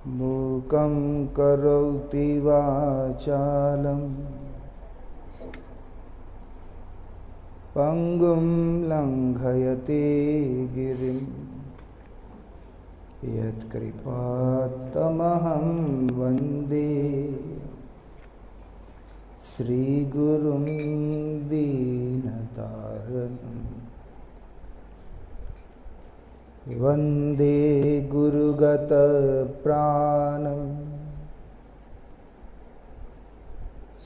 मूकं करोति वाचालं पंगुं लंघयते गिरिं यत्कृपात्तमहं वन्दे श्रीगुरुं दीनतारणम्। वन्दे गुरुगतप्राणं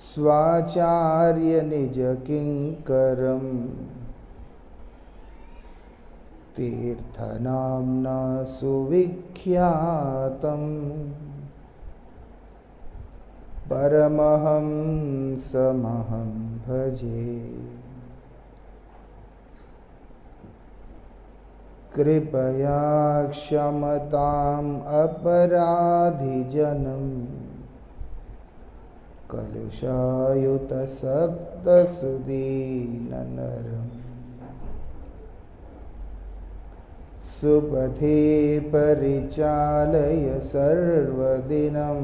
स्वाचार्यनिजकिङ्करं तीर्थनाम्ना सुविख्यातं परमहंसमहं भजे। कृपया क्षमताम् अपराधिजनं कलुषायुतसक्तसुदीननरम्। सुपथे परिचालय सर्वदिनं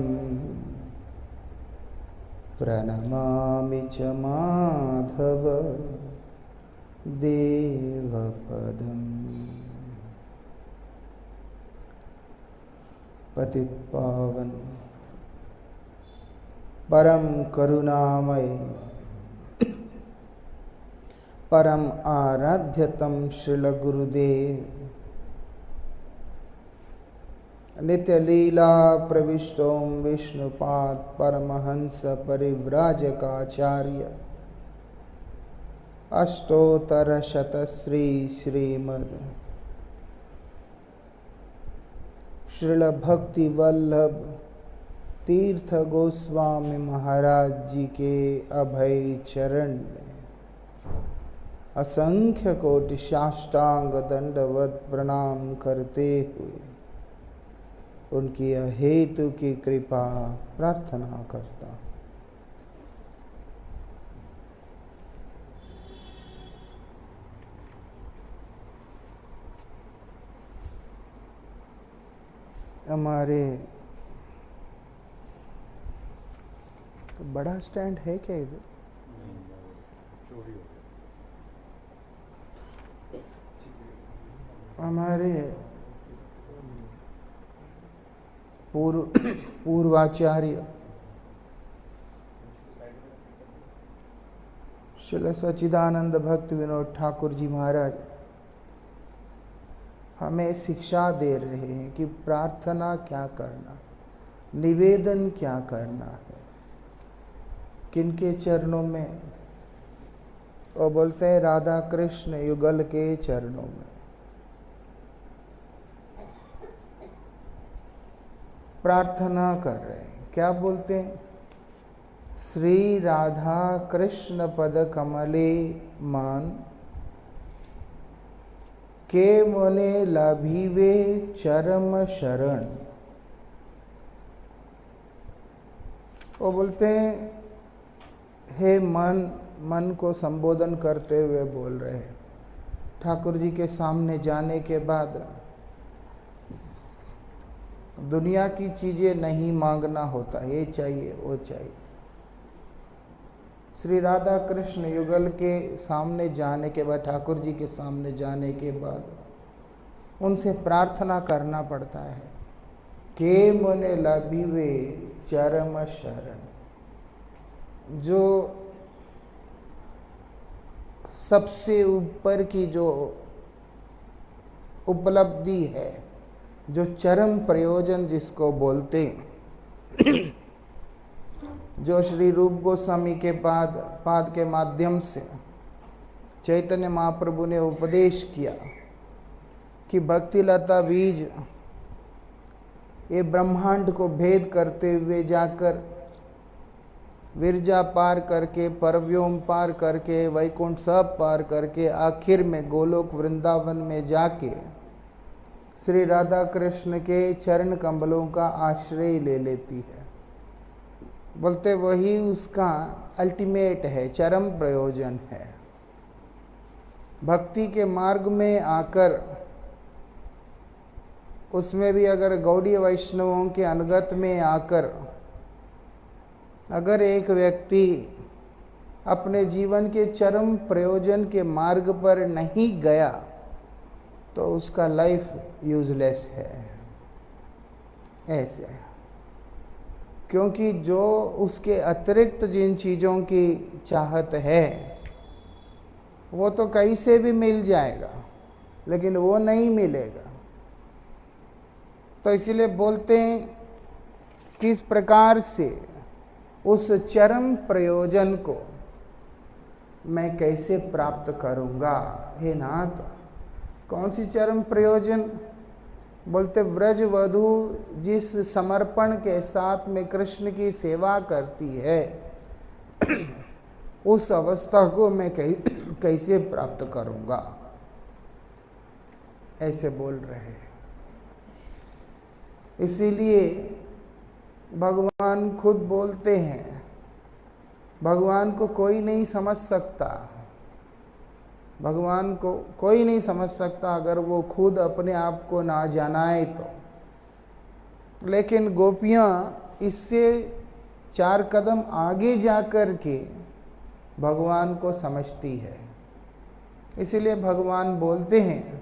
प्रणमामि च माधव देवपदम्। पतित पावन परम करुणामय परम आराध्यतम श्रील गुरुदेव नित्य लीला प्रविष्टों विष्णुपाद परमहंस परिव्राजकाचार्य अष्टोत्तर शतश्री श्रीमद् श्रील भक्ति वल्लभ तीर्थ गोस्वामी महाराज जी के अभय चरण में असंख्य कोटि साष्टांग दंडवत प्रणाम करते हुए उनकी अहेतु की कृपा प्रार्थना करता। हमारे बड़ा स्टैंड है क्या इधर? हमारे पूर्वाचार्य श्री सच्चिदानंद भक्त विनोद ठाकुर जी महाराज हमें शिक्षा दे रहे हैं कि प्रार्थना क्या करना, निवेदन क्या करना है, किनके चरणों में। वो बोलते हैं राधा कृष्ण युगल के चरणों में। प्रार्थना कर रहे हैं, क्या बोलते हैं? श्री राधा कृष्ण पद कमले मान के मोने लाभिवे चरम शरण। वो बोलते हैं हे मन को संबोधन करते हुए बोल रहे हैं। ठाकुर जी के सामने जाने के बाद दुनिया की चीजें नहीं मांगना होता, ये चाहिए वो चाहिए। श्री राधा कृष्ण युगल के सामने जाने के बाद, ठाकुर जी के सामने जाने के बाद उनसे प्रार्थना करना पड़ता है के मोने लाभिवे चरम शरण। जो सबसे ऊपर की जो उपलब्धि है, जो चरम प्रयोजन जिसको बोलते, जो श्री रूप गोस्वामी के पाद के माध्यम से चैतन्य महाप्रभु ने उपदेश किया कि भक्ति लता बीज ये ब्रह्मांड को भेद करते हुए जाकर विरजा पार करके, परव्योम पार करके, वैकुंठ सब पार करके आखिर में गोलोक वृंदावन में जाके श्री राधा कृष्ण के चरण कमलों का आश्रय ले लेती है। बोलते वही उसका अल्टीमेट है, चरम प्रयोजन है। भक्ति के मार्ग में आकर उसमें भी अगर गौड़ीय वैष्णवों के अनुगत में आकर अगर एक व्यक्ति अपने जीवन के चरम प्रयोजन के मार्ग पर नहीं गया तो उसका लाइफ यूजलेस है। ऐसे क्योंकि जो उसके अतिरिक्त जिन चीज़ों की चाहत है वो तो कहीं से भी मिल जाएगा, लेकिन वो नहीं मिलेगा। तो इसलिए बोलते हैं किस प्रकार से उस चरम प्रयोजन को मैं कैसे प्राप्त करूँगा। हे नाथ, कौन सी चरम प्रयोजन? बोलते व्रज वधू जिस समर्पण के साथ में कृष्ण की सेवा करती है उस अवस्था को मैं कैसे प्राप्त करूँगा, ऐसे बोल रहे हैं। इसीलिए भगवान खुद बोलते हैं, भगवान को कोई नहीं समझ सकता, भगवान को कोई नहीं समझ सकता अगर वो खुद अपने आप को ना जानाए तो। लेकिन गोपियाँ इससे 4 कदम आगे जा कर के भगवान को समझती है। इसीलिए भगवान बोलते हैं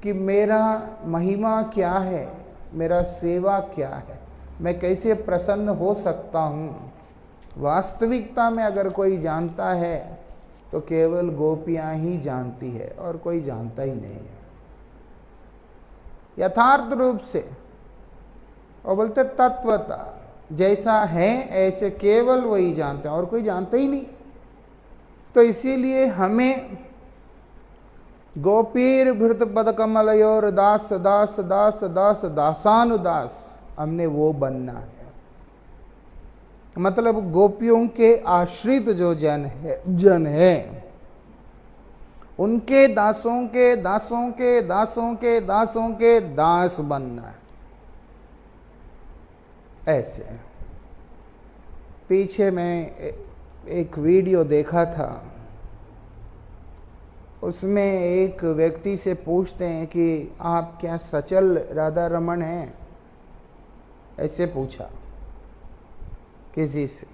कि मेरा महिमा क्या है, मेरा सेवा क्या है, मैं कैसे प्रसन्न हो सकता हूँ। वास्तविकता में अगर कोई जानता है तो केवल गोपियाँ ही जानती है और कोई जानता ही नहीं है यथार्थ रूप से। और बोलते तत्वता जैसा है ऐसे केवल वही जानते हैं और कोई जानता ही नहीं। तो इसीलिए हमें गोपीर भृत पद कमलयोर दास दास दास दास दासानुदास हमने वो बनना है। मतलब गोपियों के आश्रित जो जन है उनके दासों के दासों के दासों के दासों के दास बनना है। ऐसे पीछे मैं एक वीडियो देखा था, उसमें एक व्यक्ति से पूछते हैं कि आप क्या सचल राधा रमन हैं, ऐसे पूछा किसी से।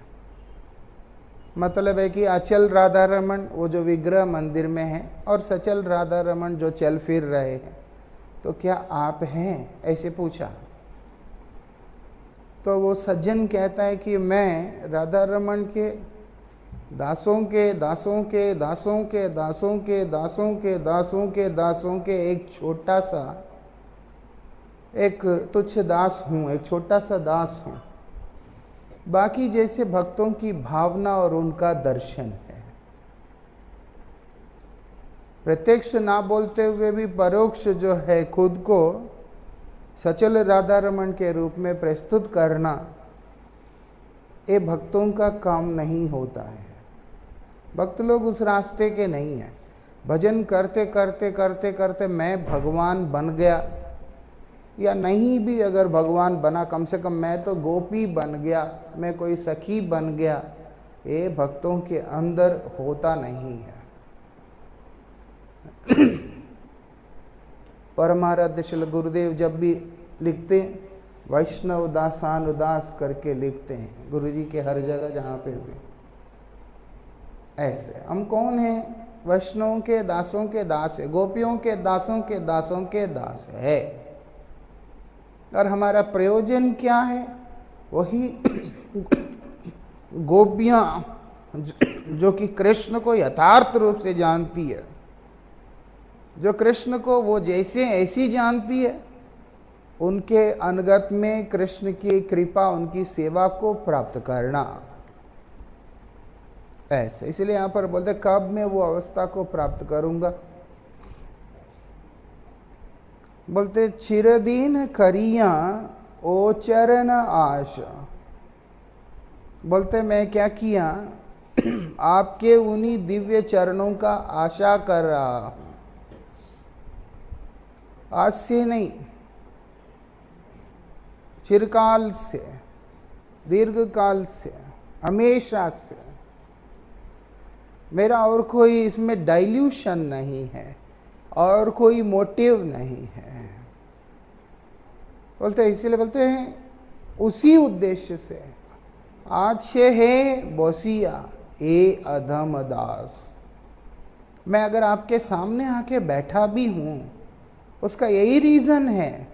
मतलब है कि अचल राधा रमन वो जो विग्रह मंदिर में है और सचल राधा रमन जो चल फिर रहे हैं, तो क्या आप हैं, ऐसे पूछा। तो वो सज्जन कहता है कि मैं राधा रमन के दासों के दासों के दासों के दासों के दासों के दासों के दासों के एक छोटा सा एक तुच्छ दास हूँ, एक छोटा सा दास हूँ। बाकी जैसे भक्तों की भावना और उनका दर्शन है। प्रत्यक्ष ना बोलते हुए भी परोक्ष जो है खुद को सचल राधा रमन के रूप में प्रस्तुत करना, ये भक्तों का काम नहीं होता है। भक्त लोग उस रास्ते के नहीं हैं। भजन करते करते करते करते मैं भगवान बन गया, या नहीं भी अगर भगवान बना, कम से कम मैं तो गोपी बन गया, मैं कोई सखी बन गया, ये भक्तों के अंदर होता नहीं है। परमाराध्य श्री गुरुदेव जब भी लिखते वैष्णव दासानुदास करके लिखते हैं, गुरु जी के हर जगह जहाँ पे भी ऐसे। हम कौन हैं? वैष्णवों के दासों के दास है, गोपियों के दासों के दासों के दास है। और हमारा प्रयोजन क्या है? वही गोपियाँ जो कि कृष्ण को यथार्थ रूप से जानती है, जो कृष्ण को वो जैसे ऐसी जानती है, उनके अनुगत में कृष्ण की कृपा, उनकी सेवा को प्राप्त करना। ऐसे इसलिए यहाँ पर बोलते कब मैं वो अवस्था को प्राप्त करूँगा। बोलते चिरदीन करिया ओ चरण आश। बोलते मैं क्या किया, आपके उन्हीं दिव्य चरणों का आशा कर रहा हूँ। आज से नहीं, चिरकाल से, दीर्घ काल से, हमेशा से। मेरा और कोई इसमें डाइल्यूशन नहीं है और कोई मोटिव नहीं है। बोलते इसीलिए बोलते हैं उसी उद्देश्य से आज से है बसिया ए अधम दास। मैं अगर आपके सामने आके बैठा भी हूं, उसका यही रीजन है,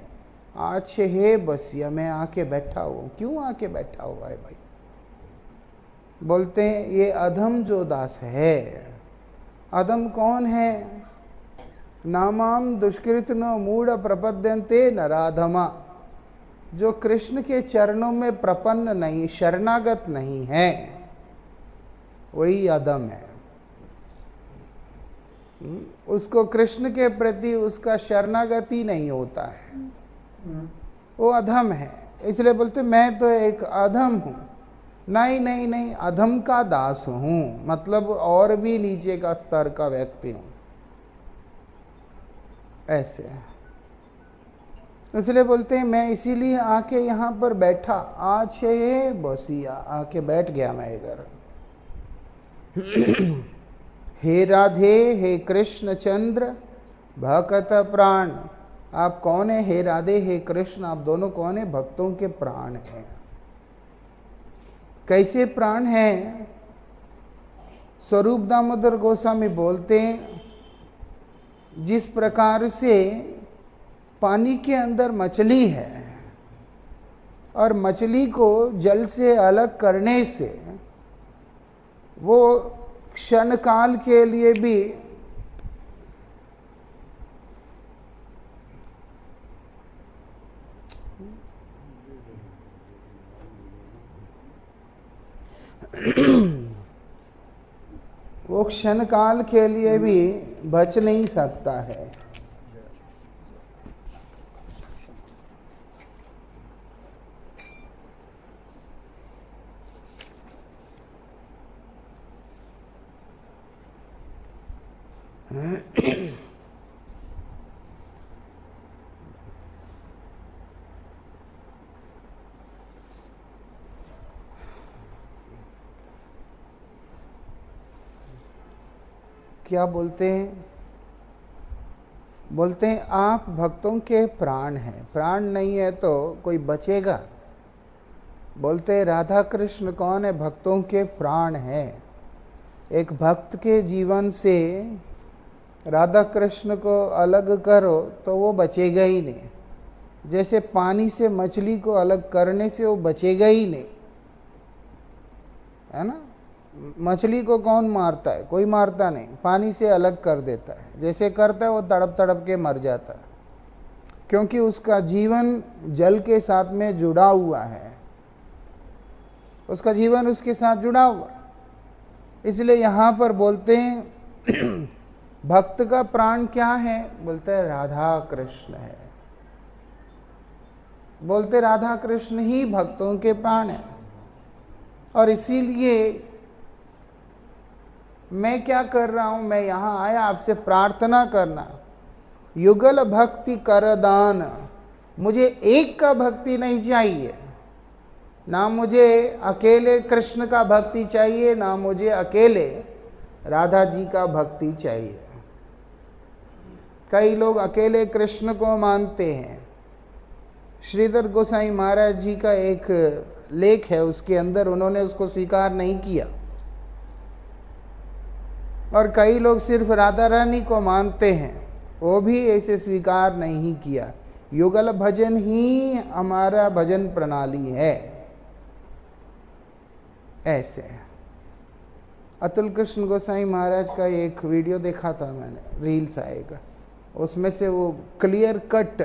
आज से है बसिया, मैं आके बैठा हूं। क्यों आके बैठा हुआ है भाई? बोलते हैं ये अधम जो दास है, अधम कौन है? नामाम दुष्कृत न मूढ़ प्रपद्यन्ते नराधमा, जो कृष्ण के चरणों में प्रपन्न नहीं, शरणागत नहीं है, वही अधम है। उसको कृष्ण के प्रति उसका शरणागति नहीं होता है, वो अधम है। इसलिए बोलते मैं तो एक अधम हूं। नहीं नहीं नहीं, अधम का दास हूं, मतलब और भी नीचे का स्तर का व्यक्ति हूं, ऐसे। इसलिए बोलते हैं मैं इसीलिए आके यहाँ पर बैठा, आज से ये बसिया, आके बैठ गया मैं इधर। हे राधे हे कृष्ण चंद्र भक्त प्राण, आप कौन है? हे राधे हे कृष्ण, आप दोनों कौन है? भक्तों के प्राण हैं। कैसे प्राण हैं? स्वरूप दामोदर गोस्वामी बोलते हैं जिस प्रकार से पानी के अंदर मछली है और मछली को जल से अलग करने से वो क्षण काल के लिए भी वो क्षण काल के लिए भी बच नहीं सकता है। क्या बोलते हैं? बोलते हैं आप भक्तों के प्राण हैं, प्राण नहीं है तो कोई बचेगा? बोलते हैं राधा कृष्ण कौन है? भक्तों के प्राण हैं। एक भक्त के जीवन से राधा कृष्ण को अलग करो तो वो बचेगा ही नहीं। जैसे पानी से मछली को अलग करने से वो बचेगा ही नहीं, है ना? मछली को कौन मारता है? कोई मारता नहीं, पानी से अलग कर देता है। जैसे करता है वो तड़प तड़प के मर जाता है, क्योंकि उसका जीवन जल के साथ में जुड़ा हुआ है, उसका जीवन उसके साथ जुड़ा हुआ। इसलिए यहाँ पर बोलते हैं भक्त का प्राण क्या है? बोलते हैं राधा कृष्ण है। बोलते राधा कृष्ण ही भक्तों के प्राण है। और इसीलिए मैं क्या कर रहा हूं? मैं यहाँ आया आपसे प्रार्थना करना, युगल भक्ति कर दान। मुझे एक का भक्ति नहीं चाहिए, ना मुझे अकेले कृष्ण का भक्ति चाहिए, ना मुझे अकेले राधा जी का भक्ति चाहिए। कई लोग अकेले कृष्ण को मानते हैं। श्रीधर गोसाई महाराज जी का एक लेख है, उसके अंदर उन्होंने उसको स्वीकार नहीं किया। और कई लोग सिर्फ राधा रानी को मानते हैं, वो भी ऐसे स्वीकार नहीं किया। युगल भजन ही हमारा भजन प्रणाली है, ऐसे। अतुल कृष्ण गोसाई महाराज का एक वीडियो देखा था मैंने, रील्स आएगा, उसमें से वो क्लियर कट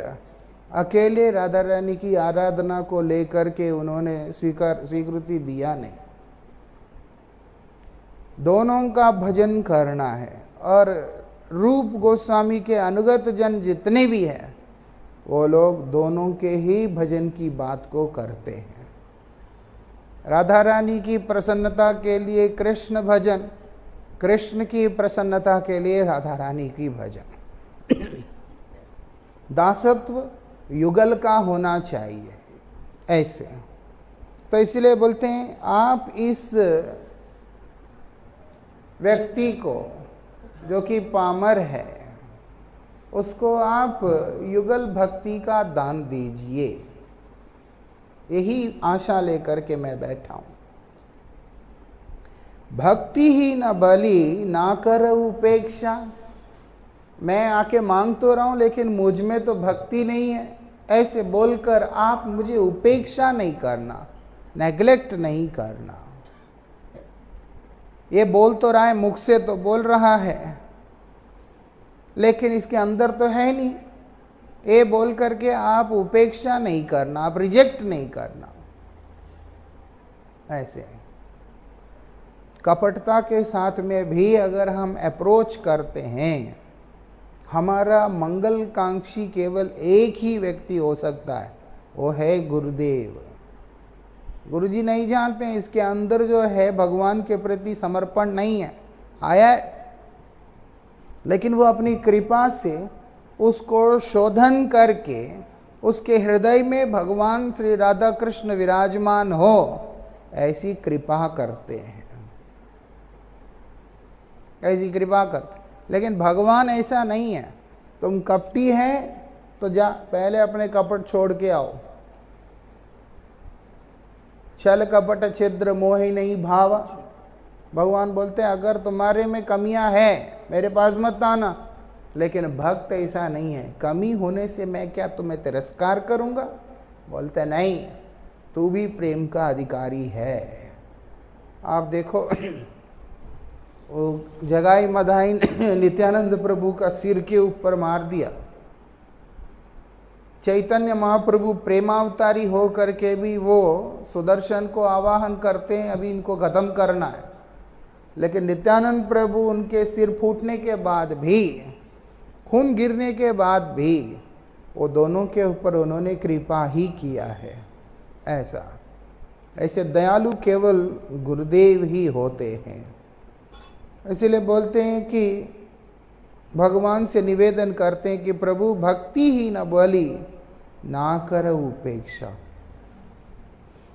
अकेले राधा रानी की आराधना को लेकर के उन्होंने स्वीकृति दिया नहीं। दोनों का भजन करना है। और रूप गोस्वामी के अनुगत जन जितने भी हैं वो लोग दोनों के ही भजन की बात को करते हैं। राधा रानी की प्रसन्नता के लिए कृष्ण भजन, कृष्ण की प्रसन्नता के लिए राधा रानी की भजन। दासत्व युगल का होना चाहिए, ऐसे। तो इसलिए बोलते हैं आप इस व्यक्ति को जो कि पामर है, उसको आप युगल भक्ति का दान दीजिए। यही आशा लेकर के मैं बैठा हूँ। भक्ति ही न बली ना कर उपेक्षा। मैं आके मांग तो रहा हूँ लेकिन मुझ में तो भक्ति नहीं है, ऐसे बोलकर आप मुझे उपेक्षा नहीं करना, नेग्लेक्ट नहीं करना। ये बोल तो रहा है, मुख से तो बोल रहा है, लेकिन इसके अंदर तो है नहीं। ये बोल करके आप उपेक्षा नहीं करना, आप रिजेक्ट नहीं करना। ऐसे कपटता के साथ में भी अगर हम अप्रोच करते हैं, हमारा मंगलकांक्षी केवल एक ही व्यक्ति हो सकता है, वो है गुरुदेव। गुरुजी नहीं जानते हैं इसके अंदर जो है भगवान के प्रति समर्पण नहीं है, आया है, लेकिन वो अपनी कृपा से उसको शोधन करके उसके हृदय में भगवान श्री राधा कृष्ण विराजमान हो, ऐसी कृपा करते हैं, ऐसी कृपा करते। लेकिन भगवान ऐसा नहीं है। तुम कपटी है तो जा पहले अपने कपट छोड़ के आओ। छल कपट छिद्र मोहि नहीं भाव। भगवान बोलते हैं अगर तुम्हारे में कमियां हैं मेरे पास मत आना। लेकिन भक्त ऐसा नहीं है, कमी होने से मैं क्या तुम्हें तिरस्कार करूंगा? बोलते नहीं, तू भी प्रेम का अधिकारी है। आप देखो वो जगाई मधाई नित्यानंद प्रभु का सिर के ऊपर मार दिया। चैतन्य महाप्रभु प्रेमावतारी हो करके भी वो सुदर्शन को आवाहन करते हैं, अभी इनको खत्म करना है। लेकिन नित्यानंद प्रभु उनके सिर फूटने के बाद भी, खून गिरने के बाद भी, वो दोनों के ऊपर उन्होंने कृपा ही किया है। ऐसे दयालु केवल गुरुदेव ही होते हैं। इसलिए बोलते हैं कि भगवान से निवेदन करते हैं कि प्रभु भक्ति ही न बली ना कर उपेक्षा।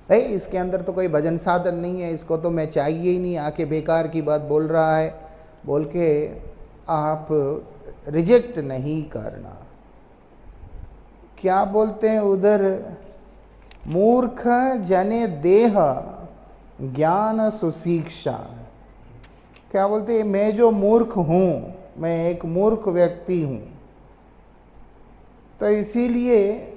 इसके अंदर तो कोई भजन साधन नहीं है, इसको तो मैं चाहिए ही नहीं, आके बेकार की बात बोल रहा है बोल के आप रिजेक्ट नहीं करना। क्या बोलते हैं उधर, मूर्ख जने देह ज्ञान सुशिक्षा। क्या बोलते हैं, मैं जो मूर्ख हूँ, मैं एक मूर्ख व्यक्ति हूँ, तो इसीलिए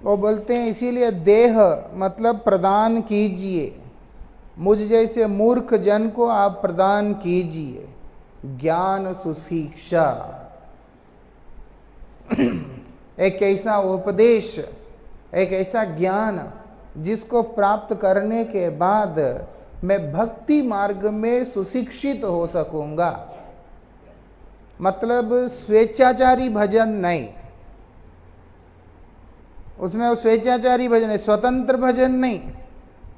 वो बोलते हैं इसीलिए देह मतलब प्रदान कीजिए, मुझ जैसे मूर्ख जन को आप प्रदान कीजिए ज्ञान सुशिक्षा। एक ऐसा उपदेश, एक ऐसा ज्ञान जिसको प्राप्त करने के बाद मैं भक्ति मार्ग में सुशिक्षित हो सकूंगा। मतलब स्वेच्छाचारी भजन नहीं, उसमें वो स्वेच्छाचारी भजन है, स्वतंत्र भजन नहीं।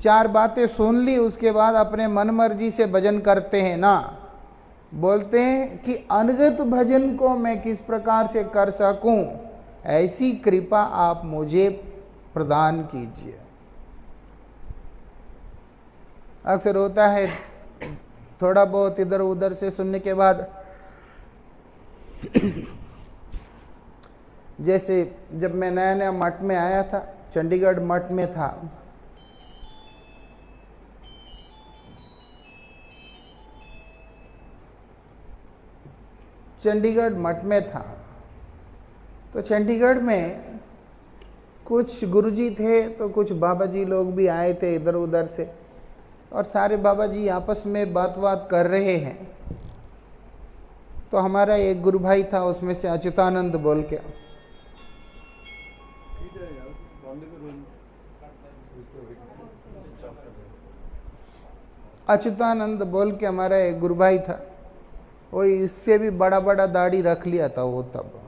चार बातें सुन ली उसके बाद अपने मन मर्जी से भजन करते हैं ना। बोलते हैं कि अनगत भजन को मैं किस प्रकार से कर सकूं, ऐसी कृपा आप मुझे प्रदान कीजिए। अक्सर होता है थोड़ा बहुत इधर उधर से सुनने के बाद, जैसे जब मैं नया नया मठ में आया था, चंडीगढ़ मठ में था, चंडीगढ़ मठ में था, तो चंडीगढ़ में कुछ गुरुजी थे तो कुछ बाबा जी लोग भी आए थे इधर उधर से, और सारे बाबा जी आपस में बात कर रहे हैं। तो हमारा एक गुरु भाई था, उसमें से अच्युतानंद बोल के, अच्युतानंद बोल के हमारा एक गुरु भाई था, वो इससे भी बड़ा बड़ा दाढ़ी रख लिया था वो। तब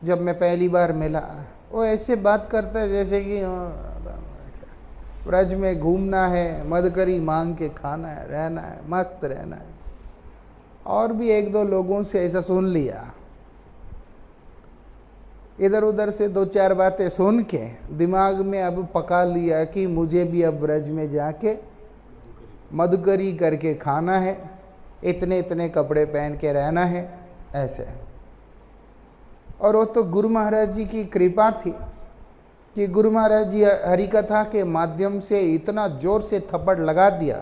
जब मैं पहली बार मिला, वो ऐसे बात करता है जैसे कि ब्रज में घूमना है, मदकरी मांग के खाना है, रहना है, मस्त रहना है। और भी एक दो लोगों से ऐसा सुन लिया, इधर उधर से दो चार बातें सुन के दिमाग में अब पका लिया कि मुझे भी अब ब्रज में जाके मदकरी करके खाना है, इतने इतने कपड़े पहन के रहना है, ऐसे। और वो तो गुरु महाराज जी की कृपा थी कि गुरु महाराज जी हरि कथा के माध्यम से इतना जोर से थप्पड़ लगा दिया।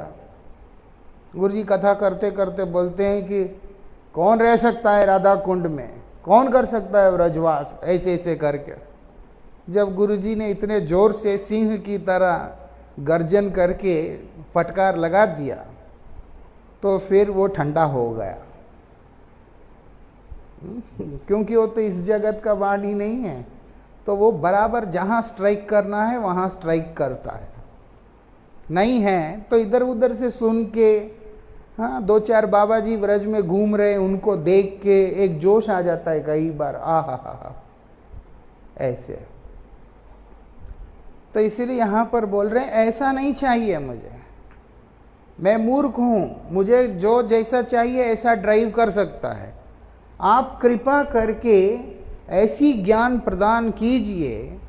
गुरु जी कथा करते करते बोलते हैं कि कौन रह सकता है राधा कुंड में, कौन कर सकता है व्रजवास, ऐसे ऐसे करके। जब गुरु जी ने इतने जोर से सिंह की तरह गर्जन करके फटकार लगा दिया तो फिर वो ठंडा हो गया, क्योंकि वो तो इस जगत का वाणी नहीं है, तो वो बराबर जहाँ स्ट्राइक करना है वहाँ स्ट्राइक करता है। नहीं है तो इधर उधर से सुन के, हाँ, 2-4 बाबा जी व्रज में घूम रहे, उनको देख के एक जोश आ जाता है कई बार, हा ऐसे। तो इसीलिए यहाँ पर बोल रहे हैं ऐसा नहीं चाहिए मुझे, मैं मूर्ख हूँ, मुझे जो जैसा चाहिए ऐसा ड्राइव कर सकता है। आप कृपा करके ऐसी ज्ञान प्रदान कीजिए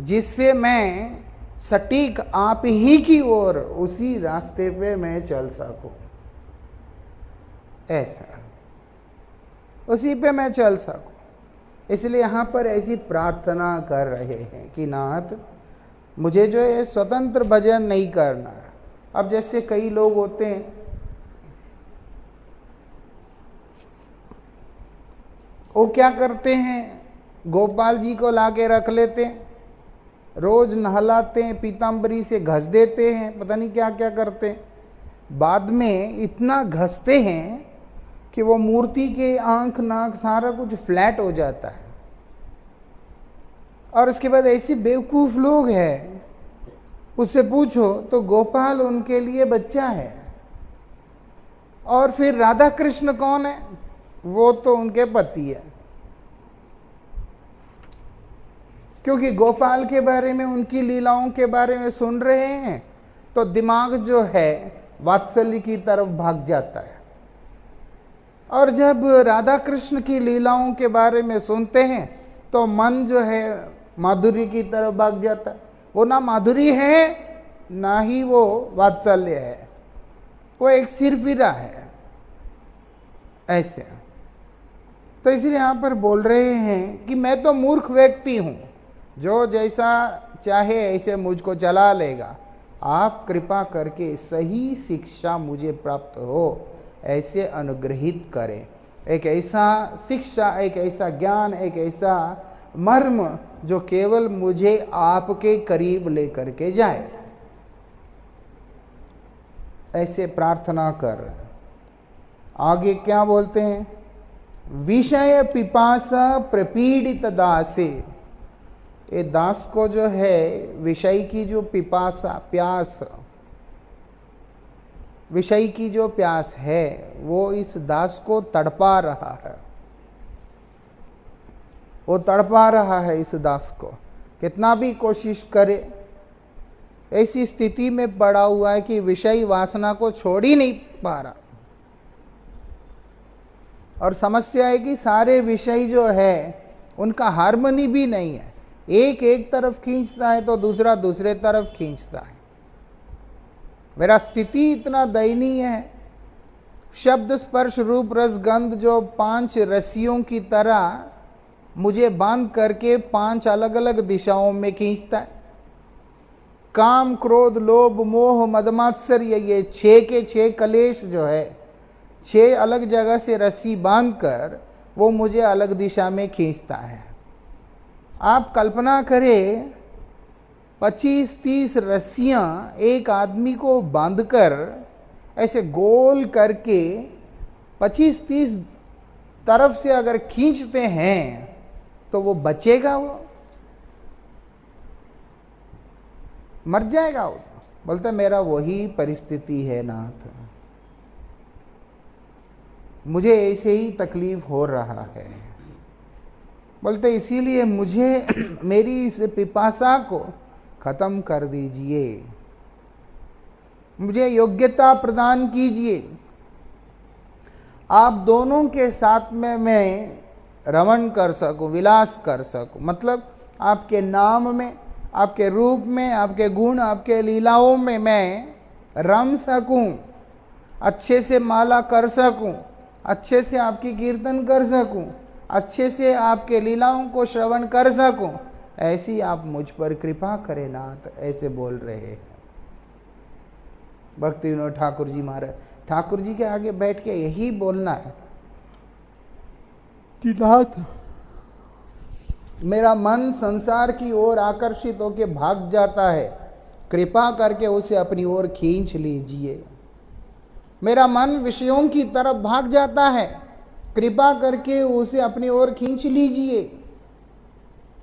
जिससे मैं सटीक आप ही की ओर उसी रास्ते पे मैं चल सकूं, ऐसा उसी पे मैं चल सकूं। इसलिए यहाँ पर ऐसी प्रार्थना कर रहे हैं कि नाथ मुझे जो है स्वतंत्र भजन नहीं करना है। अब जैसे कई लोग होते हैं, वो क्या करते हैं, गोपाल जी को लाके रख लेते हैं, रोज नहलाते हैं, पीताम्बरी से घस देते हैं, पता नहीं क्या क्या करते हैं। बाद में इतना घसते हैं कि वो मूर्ति के आंख नाक सारा कुछ फ्लैट हो जाता है। और उसके बाद ऐसी बेवकूफ़ लोग हैं, उससे पूछो तो गोपाल उनके लिए बच्चा है, और फिर राधा कृष्ण कौन है, वो तो उनके पति है। क्योंकि गोपाल के बारे में, उनकी लीलाओं के बारे में सुन रहे हैं तो दिमाग जो है वात्सल्य की तरफ भाग जाता है, और जब राधा कृष्ण की लीलाओं के बारे में सुनते हैं तो मन जो है माधुरी की तरफ भाग जाता है। वो ना माधुरी है ना ही वो वात्सल्य है, वो एक सिरफिरा है ऐसे। तो इसलिए यहाँ पर बोल रहे हैं कि मैं तो मूर्ख व्यक्ति हूँ, जो जैसा चाहे ऐसे मुझको चला लेगा, आप कृपा करके सही शिक्षा मुझे प्राप्त हो ऐसे अनुग्रहित करें। एक ऐसा शिक्षा, एक ऐसा ज्ञान, एक ऐसा मर्म जो केवल मुझे आपके करीब लेकर के जाए, ऐसे प्रार्थना कर। आगे क्या बोलते हैं, विषय पिपासा प्रपीड़ित दासे। ये दास को जो है विषय की जो पिपासा, प्यास, विषय की जो प्यास है वो इस दास को तड़पा रहा है, वो तड़पा रहा है इस दास को। कितना भी कोशिश करे, ऐसी स्थिति में पड़ा हुआ है कि विषय वासना को छोड़ ही नहीं पा रहा। और समस्या है कि सारे विषय जो है उनका हार्मनी भी नहीं है, एक एक तरफ खींचता है तो दूसरा दूसरे तरफ खींचता है। मेरा स्थिति इतना दयनीय है, शब्द स्पर्श रूप रस गंध जो 5 रस्सियों की तरह मुझे बांध करके 5 अलग अलग दिशाओं में खींचता है। काम क्रोध लोभ मोह मदमात्सर्य, ये 6 के 6 कलेश जो है 6 अलग जगह से रस्सी बांधकर वो मुझे अलग दिशा में खींचता है। आप कल्पना करें 25-30 रस्सियां एक आदमी को बांधकर ऐसे गोल करके 25-30 तरफ से अगर खींचते हैं तो वो बचेगा, वो मर जाएगा। वो बोलते मेरा वही परिस्थिति है नाथ, मुझे ऐसे ही तकलीफ हो रहा है। बोलते इसीलिए मुझे मेरी इस पिपासा को खत्म कर दीजिए, मुझे योग्यता प्रदान कीजिए। आप दोनों के साथ में मैं रमण कर सकूं, विलास कर सकूं, मतलब आपके नाम में, आपके रूप में, आपके गुण, आपके लीलाओं में मैं रम सकूं, अच्छे से माला कर सकूं, अच्छे से आपकी कीर्तन कर सकूं, अच्छे से आपके लीलाओं को श्रवण कर सकूं, ऐसी आप मुझ पर कृपा करें नाथ, ऐसे बोल रहे हैं भक्ति विनोद ठाकुर जी महाराज। ठाकुर जी के आगे बैठ के यही बोलना है कि नाथ मेरा मन संसार की ओर आकर्षित होकर भाग जाता है, कृपा करके उसे अपनी ओर खींच लीजिए। मेरा मन विषयों की तरफ भाग जाता है, कृपा करके उसे अपनी ओर खींच लीजिए।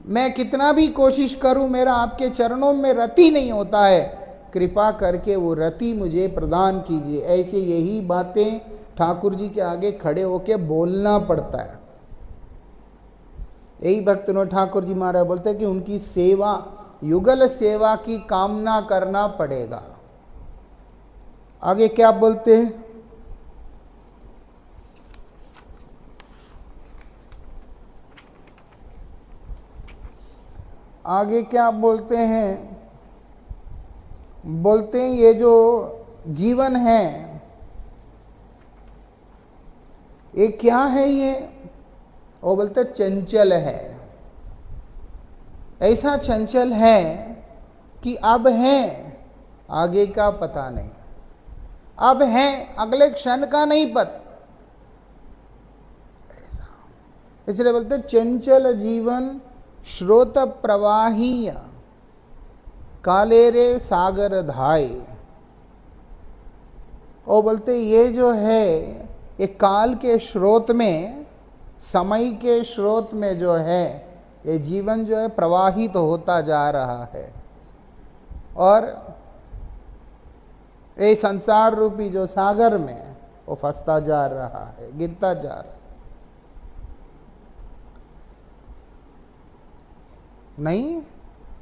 मैं कितना भी कोशिश करूं, मेरा आपके चरणों में रति नहीं होता है, कृपा करके वो रति मुझे प्रदान कीजिए। ऐसे यही बातें ठाकुर जी के आगे खड़े होके बोलना पड़ता है। यही भक्त विनोद ठाकुर जी महाराज बोलते हैं कि उनकी सेवा, युगल सेवा की कामना करना पड़ेगा। आगे क्या बोलते हैं? आगे क्या बोलते हैं? बोलते हैं ये जो जीवन है ये क्या है? ये वो बोलते चंचल है। ऐसा चंचल है कि अब है, आगे का पता नहीं, अब है अगले क्षण का नहीं पता। इसलिए बोलते चंचल जीवन श्रोत प्रवाही कालेरे सागर धाय। वो बोलते ये जो है ये काल के स्रोत में, समय के स्रोत में जो है ये जीवन जो है प्रवाहित तो होता जा रहा है, और ये संसार रूपी जो सागर में वो फंसता जा रहा है, गिरता जा रहा है। नहीं,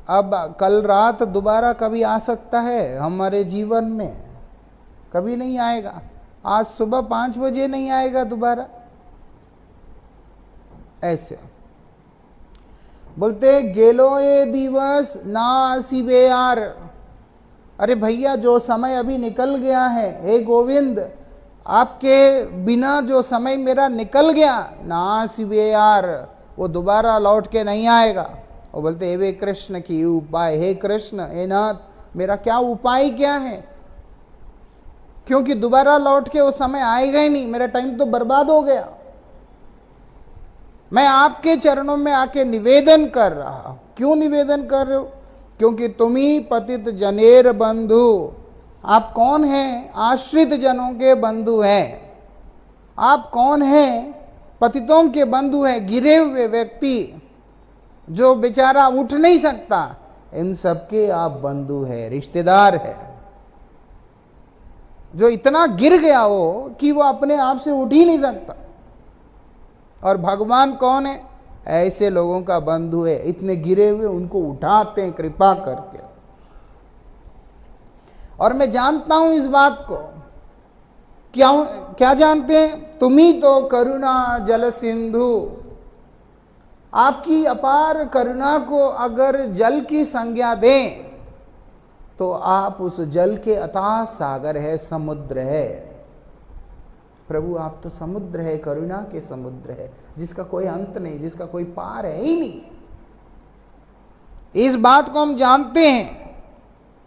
अब कल रात दोबारा कभी आ सकता है हमारे जीवन में? कभी नहीं आएगा। आज सुबह 5 बजे नहीं आएगा दोबारा। ऐसे बोलते गेलो ये दिवस ना आसीबे यार। अरे भैया जो समय अभी निकल गया है, हे गोविंद आपके बिना जो समय मेरा निकल गया, ना आसीबे यार, वो दोबारा लौट के नहीं आएगा। वो बोलते हे वे कृष्ण की उपाय, हे कृष्ण हे नाथ मेरा क्या उपाय क्या है? क्योंकि दोबारा लौट के वो समय आएगा ही नहीं, मेरा टाइम तो बर्बाद हो गया। मैं आपके चरणों में आके निवेदन कर रहा हूं। क्यों निवेदन कर रहे हो? क्योंकि तुम ही पतित जनेर बंधु। आप कौन हैं? आश्रित जनों के बंधु हैं। आप कौन हैं? पतितों के बंधु हैं। गिरे हुए व्यक्ति जो बेचारा उठ नहीं सकता, इन सबके आप बंधु हैं, रिश्तेदार है। जो इतना गिर गया हो कि वो अपने आप से उठ ही नहीं सकता, और भगवान कौन है? ऐसे लोगों का बंधु है। इतने गिरे हुए उनको उठाते हैं कृपा करके। और मैं जानता हूं इस बात को। क्या जानते हैं? तुम ही तो करुणा जल सिंधु। आपकी अपार करुणा को अगर जल की संज्ञा दें तो आप उस जल के अथाह सागर है, समुद्र है। प्रभु आप तो समुद्र है, करुणा के समुद्र है, जिसका कोई अंत नहीं, जिसका कोई पार है ही नहीं। इस बात को हम जानते हैं,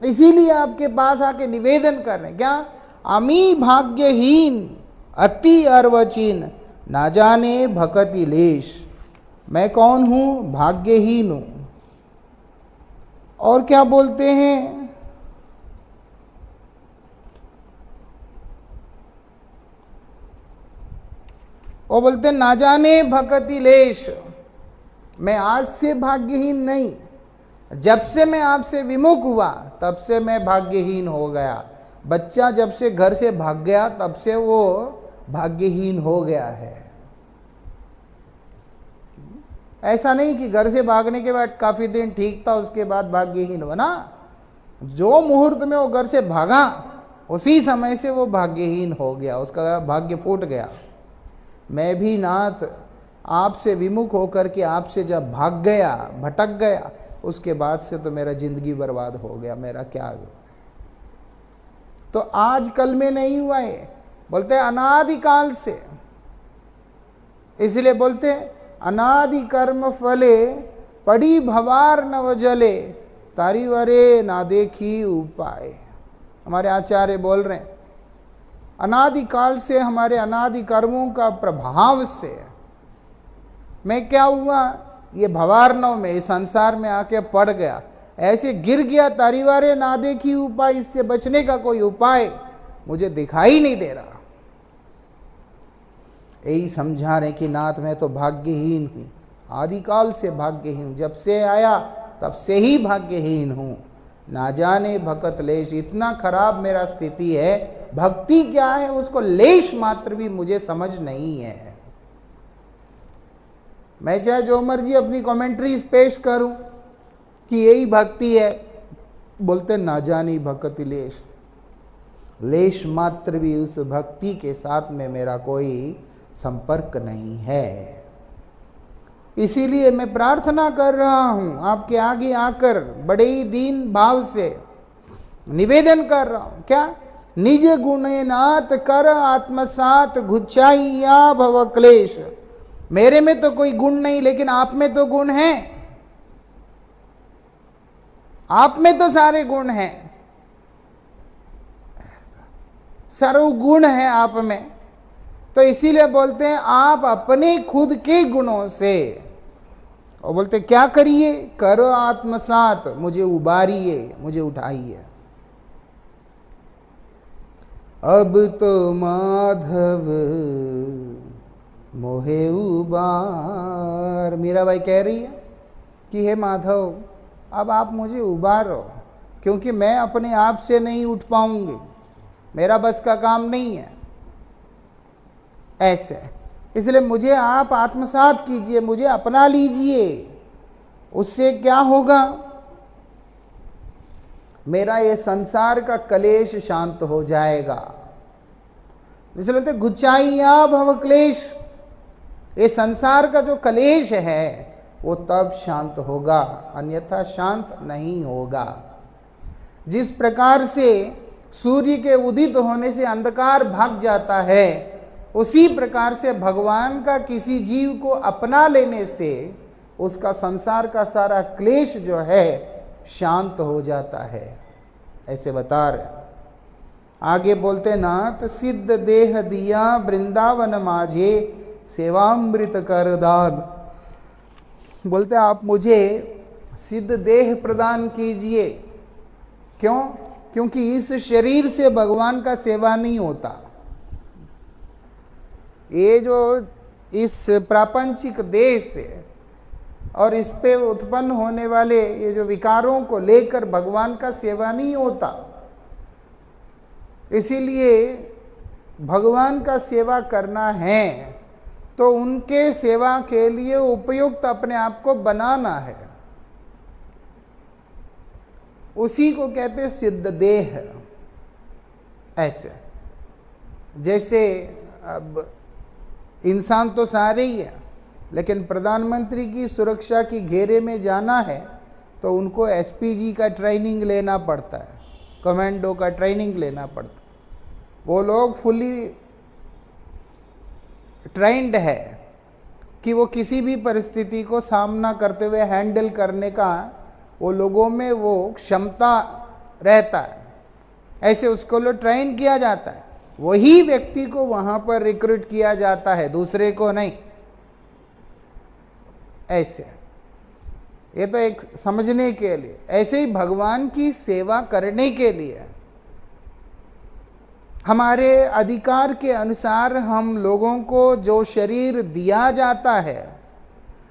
इसीलिए आपके पास आके निवेदन कर रहे हैं। क्या? अमी भाग्यहीन अति अर्वचीन, ना जाने भकति लेश। मैं कौन हूं? भाग्यहीन हूं। और क्या बोलते हैं? वो बोलते ना जाने भकति लेश। मैं आज से भाग्यहीन नहीं, जब से मैं आपसे विमुख हुआ तब से मैं भाग्यहीन हो गया। बच्चा जब से घर से भाग गया तब से वो भाग्यहीन हो गया है। ऐसा नहीं कि घर से भागने के बाद काफी दिन ठीक था उसके बाद भाग्यहीन हुआ ना। जो मुहूर्त में वो घर से भागा उसी समय से वो भाग्यहीन हो गया, उसका भाग्य फूट गया। मैं भी नाथ आपसे विमुख होकर के आपसे जब भाग गया, भटक गया, उसके बाद से तो मेरा जिंदगी बर्बाद हो गया। मेरा क्या हुआ? तो आज कल में नहीं हुआ है, बोलते अनादिकाल से। इसलिए बोलते अनादि कर्म फले पड़ी भवार नव जले तारी वरे ना देखी उपाय। हमारे आचार्य बोल रहे हैं अनादि काल से हमारे अनादि कर्मों का प्रभाव से मैं क्या हुआ, ये भवार्णव में इस संसार में आके पड़ गया, ऐसे गिर गया, तारीवारे ना देखी उपाय, इससे बचने का कोई उपाय मुझे दिखाई नहीं दे रहा। यही समझा रहे कि नाथ मैं तो भाग्यहीन हूं, आदिकाल से भाग्यहीन, जब से आया तब से ही भाग्यहीन हूं, ना जाने भगत लेश, इतना खराब मेरा स्थिति है, भक्ति क्या है उसको लेश मात्र भी मुझे समझ नहीं है। मैं चाहे जो मर्जी अपनी कमेंट्रीज पेश करूं कि यही भक्ति है, बोलते ना जानी भगत लेश, लेश मात्र भी उस भक्ति के साथ में मेरा कोई संपर्क नहीं है। इसीलिए मैं प्रार्थना कर रहा हूं आपके आगे आकर, बड़े ही दीन भाव से निवेदन कर रहा हूं, क्या, निज गुणे नाथ कर आत्मसात घुचाइया भव क्लेश। मेरे में तो कोई गुण नहीं, लेकिन आप में तो गुण है, आप में तो सारे गुण हैं, सर्वगुण है आप में। तो इसीलिए बोलते हैं आप अपने खुद के गुणों से, और बोलते क्या करिए, करो आत्मसात, मुझे उबारिए, मुझे उठाइए। अब तो माधव मोहे उबार, मीराबाई कह रही है कि हे माधव अब आप मुझे उबारो, क्योंकि मैं अपने आप से नहीं उठ पाऊंगी, मेरा बस का काम नहीं है ऐसे, इसलिए मुझे आप आत्मसात कीजिए, मुझे अपना लीजिए। उससे क्या होगा, मेरा ये संसार का कलेश शांत हो जाएगा। इसलिए बोलते घुचाइया भव क्लेश, ये संसार का जो कलेश है वो तब शांत होगा, अन्यथा शांत नहीं होगा। जिस प्रकार से सूर्य के उदित होने से अंधकार भाग जाता है, उसी प्रकार से भगवान का किसी जीव को अपना लेने से उसका संसार का सारा क्लेश जो है शांत हो जाता है, ऐसे बता रहे। आगे बोलते नाथ सिद्ध देह दिया वृंदावन माझे सेवामृत कर दान। बोलते आप मुझे सिद्ध देह प्रदान कीजिए, क्यों, क्योंकि इस शरीर से भगवान का सेवा नहीं होता। ये जो इस प्रापंचिक देह से और इस पे उत्पन्न होने वाले ये जो विकारों को लेकर भगवान का सेवा नहीं होता। इसीलिए भगवान का सेवा करना है तो उनके सेवा के लिए उपयुक्त अपने आप को बनाना है, उसी को कहते सिद्ध देह। ऐसे जैसे अब इंसान तो सारे ही है, लेकिन प्रधानमंत्री की सुरक्षा की घेरे में जाना है तो उनको एसपीजी का ट्रेनिंग लेना पड़ता है, कमांडो का ट्रेनिंग लेना पड़ता है। वो लोग फुली ट्रेंड है कि वो किसी भी परिस्थिति को सामना करते हुए हैंडल करने का वो लोगों में वो क्षमता रहता है, ऐसे उसको लोग ट्रेन किया जाता है। वही व्यक्ति को वहां पर रिक्रूट किया जाता है, दूसरे को नहीं। ऐसे ये तो एक समझने के लिए, ऐसे ही भगवान की सेवा करने के लिए हमारे अधिकार के अनुसार हम लोगों को जो शरीर दिया जाता है,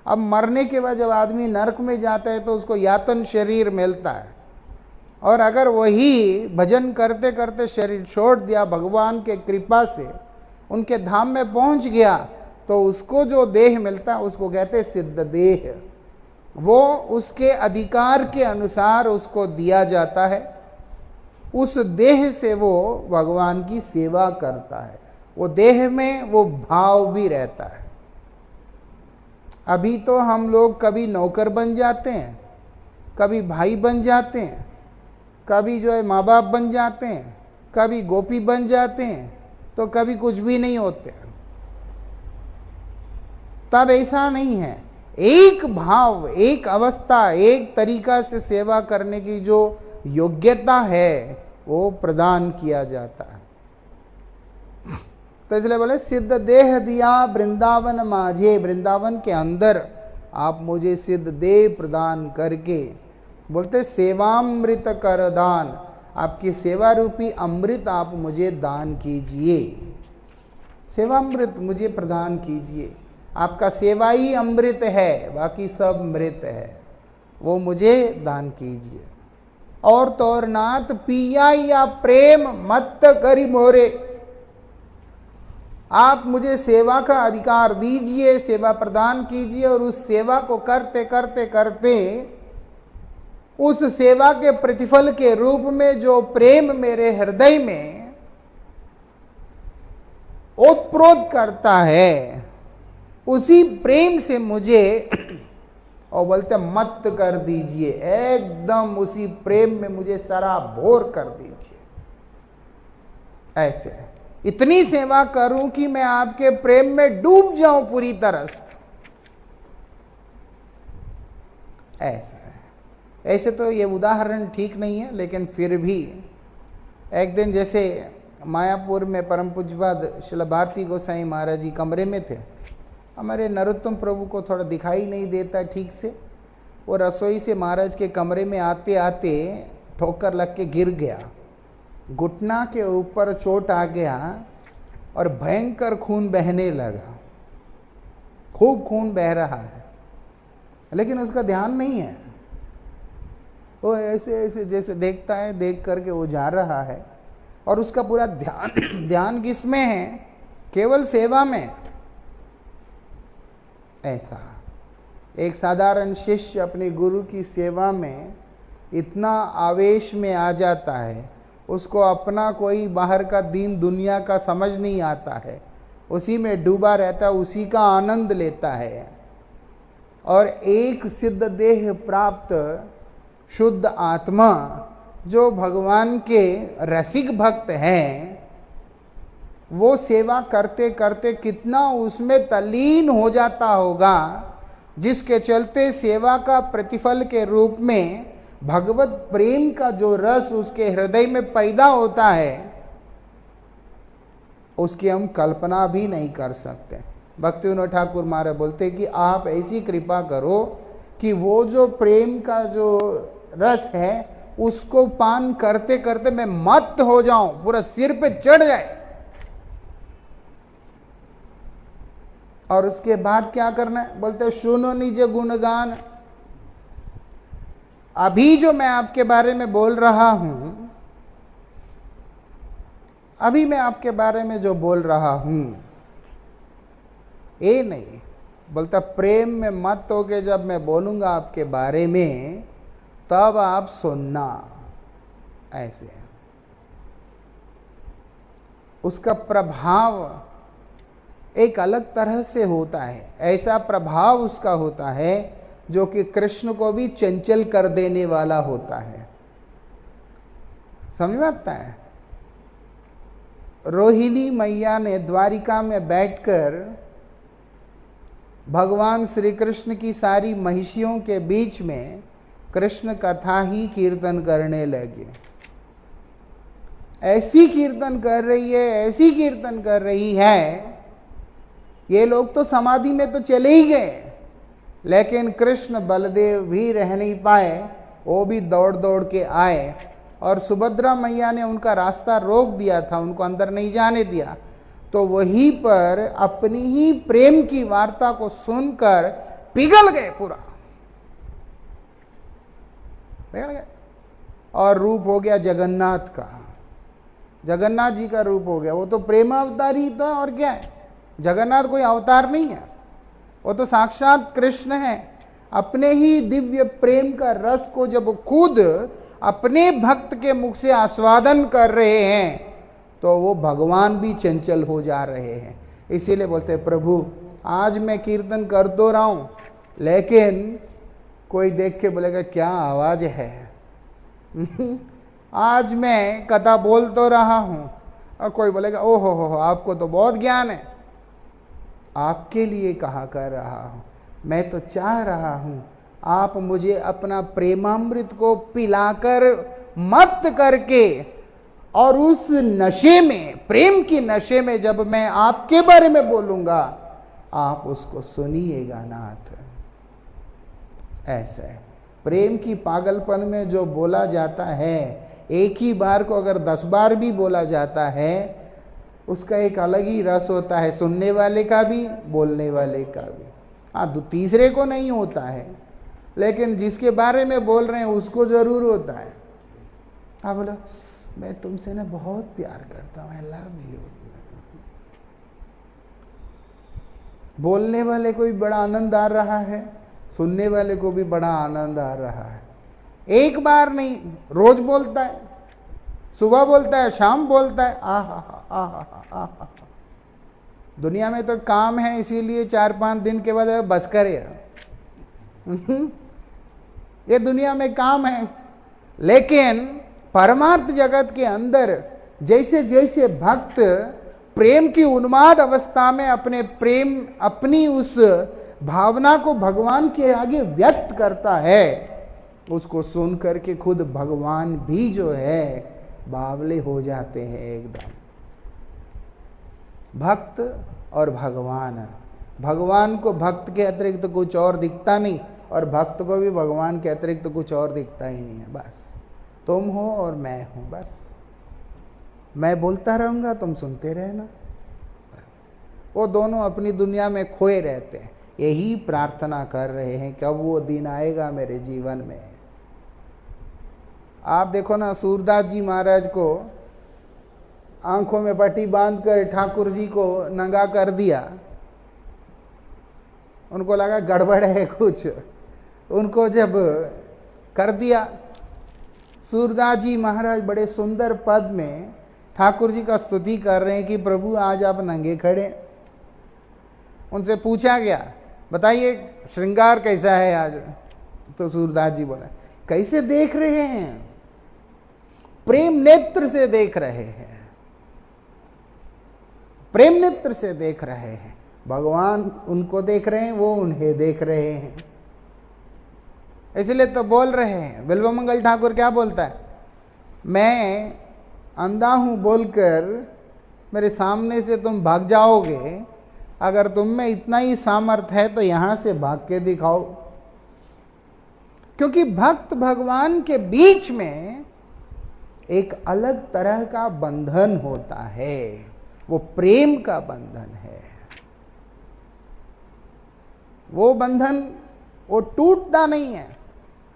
अब मरने के बाद जब आदमी नरक में जाता है तो उसको यातन शरीर मिलता है, और अगर वही भजन करते करते शरीर छोड़ दिया, भगवान के कृपा से उनके धाम में पहुंच गया, तो उसको जो देह मिलता है उसको कहते सिद्ध देह। वो उसके अधिकार के अनुसार उसको दिया जाता है, उस देह से वो भगवान की सेवा करता है, वो देह में वो भाव भी रहता है। अभी तो हम लोग कभी नौकर बन जाते हैं, कभी भाई बन जाते हैं, कभी जो है माँ बाप बन जाते हैं, कभी गोपी बन जाते हैं, तो कभी कुछ भी नहीं होते। तब ऐसा नहीं है। एक भाव, एक अवस्था, एक तरीका से सेवा करने की जो योग्यता है वो प्रदान किया जाता है। तो इसलिए बोले सिद्ध देह दिया वृंदावन माझे, वृंदावन के अंदर आप मुझे सिद्ध देह प्रदान करके, बोलते सेवामृत कर दान, आपकी सेवा रूपी अमृत आप मुझे दान कीजिए, सेवामृत मुझे प्रदान कीजिए। आपका सेवा ही अमृत है, बाकी सब मृत है, वो मुझे दान कीजिए। और तो और नाथ पिया या प्रेम मत करी मोरे, आप मुझे सेवा का अधिकार दीजिए, सेवा प्रदान कीजिए, और उस सेवा को करते करते करते उस सेवा के प्रतिफल के रूप में जो प्रेम मेरे हृदय में ओतप्रोत करता है, उसी प्रेम से मुझे, और बोलते मत कर दीजिए, एकदम उसी प्रेम में मुझे सराबोर कर दीजिए। ऐसे इतनी सेवा करूं कि मैं आपके प्रेम में डूब जाऊं पूरी तरह से। ऐसे तो ये उदाहरण ठीक नहीं है, लेकिन फिर भी एक दिन जैसे मायापुर में परम पूज्यपाद श्रील भारती गोसाई महाराज जी कमरे में थे, हमारे नरोत्तम प्रभु को थोड़ा दिखाई नहीं देता ठीक से, वो रसोई से महाराज के कमरे में आते आते ठोकर लग के गिर गया, घुटना के ऊपर चोट आ गया और भयंकर खून बहने लगा, खूब खून बह रहा है, लेकिन उसका ध्यान नहीं है। वो ऐसे ऐसे जैसे देखता है, देख करके वो जा रहा है, और उसका पूरा ध्यान किसमें है? केवल सेवा में। ऐसा एक साधारण शिष्य अपने गुरु की सेवा में इतना आवेश में आ जाता है, उसको अपना कोई बाहर का दीन दुनिया का समझ नहीं आता है, उसी में डूबा रहता है, उसी का आनंद लेता है। और एक सिद्ध देह प्राप्त शुद्ध आत्मा जो भगवान के रसिक भक्त हैं, वो सेवा करते करते कितना उसमें तल्लीन हो जाता होगा, जिसके चलते सेवा का प्रतिफल के रूप में भगवत प्रेम का जो रस उसके हृदय में पैदा होता है, उसकी हम कल्पना भी नहीं कर सकते। भक्ति विनोद ठाकुर महाराज बोलते कि आप ऐसी कृपा करो कि वो जो प्रेम का जो रस है उसको पान करते करते मैं मत्त हो जाऊं, पूरा सिर पे चढ़ जाए। और उसके बाद क्या करना है? बोलते सुनो निज गुणगान। अभी जो मैं आपके बारे में बोल रहा हूं, अभी मैं आपके बारे में जो बोल रहा हूं, ये नहीं, बोलता प्रेम में मत होके जब मैं बोलूंगा आपके बारे में, तब आप सुनना। ऐसे उसका प्रभाव एक अलग तरह से होता है, ऐसा प्रभाव उसका होता है जो कि कृष्ण को भी चंचल कर देने वाला होता है। समझ में आता है? रोहिणी मैया ने द्वारिका में बैठकर भगवान श्री कृष्ण की सारी महिषियों के बीच में कृष्ण कथा ही कीर्तन करने लगे। ऐसी कीर्तन कर रही है, ऐसी कीर्तन कर रही है, ये लोग तो समाधि में तो चले ही गए, लेकिन कृष्ण बलदेव भी रह नहीं पाए, वो भी दौड़ दौड़ के आए, और सुभद्रा मैया ने उनका रास्ता रोक दिया था, उनको अंदर नहीं जाने दिया। तो वहीं पर अपनी ही प्रेम की वार्ता को सुनकर पिघल गए, पूरा पिघल गए। और रूप हो गया जगन्नाथ का, जगन्नाथ जी का रूप हो गया। वो तो प्रेम अवतार ही तो, और क्या है? जगन्नाथ कोई अवतार नहीं है, वो तो साक्षात कृष्ण है। अपने ही दिव्य प्रेम का रस को जब खुद अपने भक्त के मुख से आस्वादन कर रहे हैं, तो वो भगवान भी चंचल हो जा रहे हैं। इसीलिए बोलते हैं प्रभु आज मैं कीर्तन कर तो रहा हूं, लेकिन कोई देख के बोलेगा क्या आवाज है। आज मैं कथा बोल तो रहा हूं, और कोई बोलेगा ओहो हो आपको तो बहुत ज्ञान है, आपके लिए कहा कर रहा हूँ। मैं तो चाह रहा हूँ आप मुझे अपना प्रेमामृत को पिलाकर मत करके, और उस नशे में, प्रेम की नशे में जब मैं आपके बारे में बोलूंगा आप उसको सुनिएगा नाथ। ऐसा है प्रेम की पागलपन में जो बोला जाता है, एक ही बार को अगर 10 बार भी बोला जाता है उसका एक अलग ही रस होता है, सुनने वाले का भी बोलने वाले का भी। हाँ, तीसरे को नहीं होता है, लेकिन जिसके बारे में बोल रहे हैं उसको जरूर होता है। हाँ बोलो, मैं तुमसे ना बहुत प्यार करता हूँ, आई लव यू। बोलने वाले को भी बड़ा आनंद आ रहा है, सुनने वाले को भी बड़ा आनंद आ रहा है। एक बार नहीं, रोज बोलता है, सुबह बोलता है, शाम बोलता है। आहा। दुनिया में तो काम है, इसीलिए 4-5 दिन के बाद बस करे। ये दुनिया में काम है, लेकिन परमार्थ जगत के अंदर जैसे जैसे भक्त प्रेम की उन्माद अवस्था में अपनी उस भावना को भगवान के आगे व्यक्त करता है, उसको सुन करके खुद भगवान भी जो है बावले हो जाते हैं एकदम। भक्त और भगवान को भक्त के अतिरिक्त तो कुछ और दिखता नहीं, और भक्त को भी भगवान के अतिरिक्त तो कुछ और दिखता ही नहीं है। बस तुम हो और मैं हूं, बस मैं बोलता रहूंगा, तुम सुनते रहना। वो दोनों अपनी दुनिया में खोए रहते हैं, यही प्रार्थना कर रहे हैं कब वो दिन आएगा मेरे जीवन में। आप देखो ना, सूरदास जी महाराज को आंखों में पट्टी बांधकर ठाकुर जी को नंगा कर दिया। उनको लगा गड़बड़ है कुछ, उनको जब कर दिया, सूरदास जी महाराज बड़े सुंदर पद में ठाकुर जी का स्तुति कर रहे हैं कि प्रभु आज आप नंगे खड़े। उनसे पूछा गया, बताइए श्रृंगार कैसा है आज? तो सूरदास जी बोला, कैसे देख रहे हैं? प्रेम नेत्र से देख रहे हैं, प्रेम नेत्र से देख रहे हैं। भगवान उनको देख रहे हैं, वो उन्हें देख रहे हैं, इसलिए तो बोल रहे हैं। बिल्वमंगल ठाकुर क्या बोलता है, मैं अंधा हूं बोलकर मेरे सामने से तुम भाग जाओगे, अगर तुम में इतना ही सामर्थ्य है तो यहां से भाग के दिखाओ। क्योंकि भक्त भगवान के बीच में एक अलग तरह का बंधन होता है, वो प्रेम का बंधन है। वो बंधन वो टूटता नहीं है,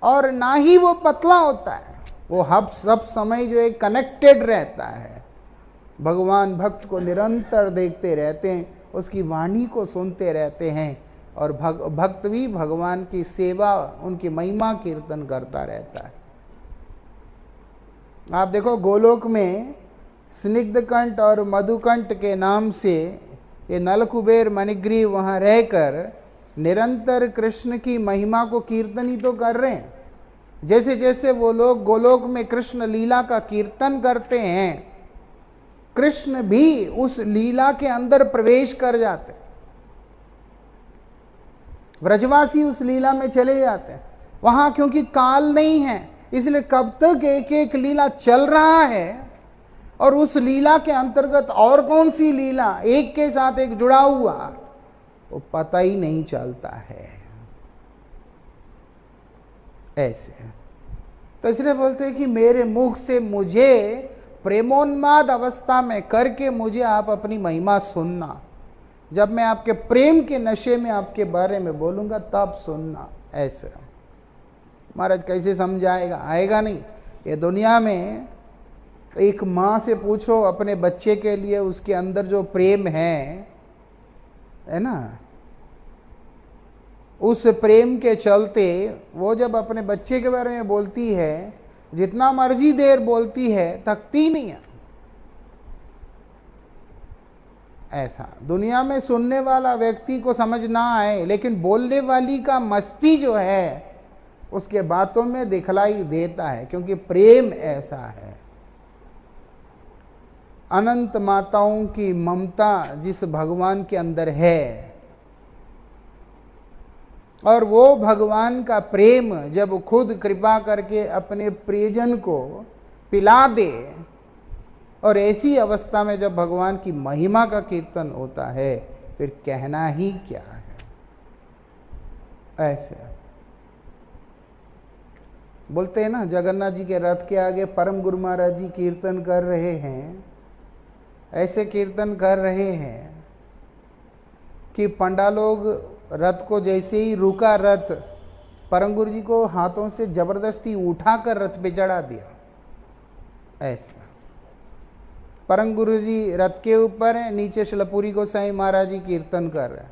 और ना ही वो पतला होता है, वो हब सब समय जो है कनेक्टेड रहता है। भगवान भक्त को निरंतर देखते रहते हैं, उसकी वाणी को सुनते रहते हैं, और भक्त भी भगवान की सेवा, उनकी महिमा कीर्तन करता रहता है। आप देखो गोलोक में स्निग्धकंठ और मधुकंठ के नाम से ये नलकुबेर मणिग्रीव वहाँ रहकर निरंतर कृष्ण की महिमा को कीर्तन ही तो कर रहे हैं। जैसे जैसे वो लोग गोलोक में कृष्ण लीला का कीर्तन करते हैं, कृष्ण भी उस लीला के अंदर प्रवेश कर जाते हैं। व्रजवासी उस लीला में चले जाते हैं। वहां क्योंकि काल नहीं है, इसलिए कब तक एक एक लीला चल रहा है, और उस लीला के अंतर्गत और कौन सी लीला एक के साथ एक जुड़ा हुआ, वो पता ही नहीं चलता है। ऐसे तो इसलिए बोलते हैं कि मेरे मुख से मुझे प्रेमोन्माद अवस्था में करके मुझे आप अपनी महिमा सुनना। जब मैं आपके प्रेम के नशे में आपके बारे में बोलूंगा तब सुनना। ऐसे महाराज कैसे समझाएगा, आएगा नहीं। ये दुनिया में एक माँ से पूछो अपने बच्चे के लिए, उसके अंदर जो प्रेम है ना, उस प्रेम के चलते वो जब अपने बच्चे के बारे में बोलती है, जितना मर्जी देर बोलती है, थकती नहीं है। ऐसा दुनिया में सुनने वाला व्यक्ति को समझ ना आए, लेकिन बोलने वाली का मस्ती जो है उसके बातों में दिखलाई देता है, क्योंकि प्रेम ऐसा है। अनंत माताओं की ममता जिस भगवान के अंदर है, और वो भगवान का प्रेम जब खुद कृपा करके अपने प्रियजन को पिला दे, और ऐसी अवस्था में जब भगवान की महिमा का कीर्तन होता है, फिर कहना ही क्या है। ऐसे बोलते हैं ना, जगन्नाथ जी के रथ के आगे परम गुरु महाराज जी कीर्तन कर रहे हैं, ऐसे कीर्तन कर रहे हैं कि पंडा लोग रथ को जैसे ही रुका, रथ परम गुरु जी को हाथों से जबरदस्ती उठाकर रथ पे चढ़ा दिया। ऐसा परम गुरु जी रथ के ऊपर है, नीचे शिलपुरी गोसाई महाराज जी कीर्तन कर रहे हैं।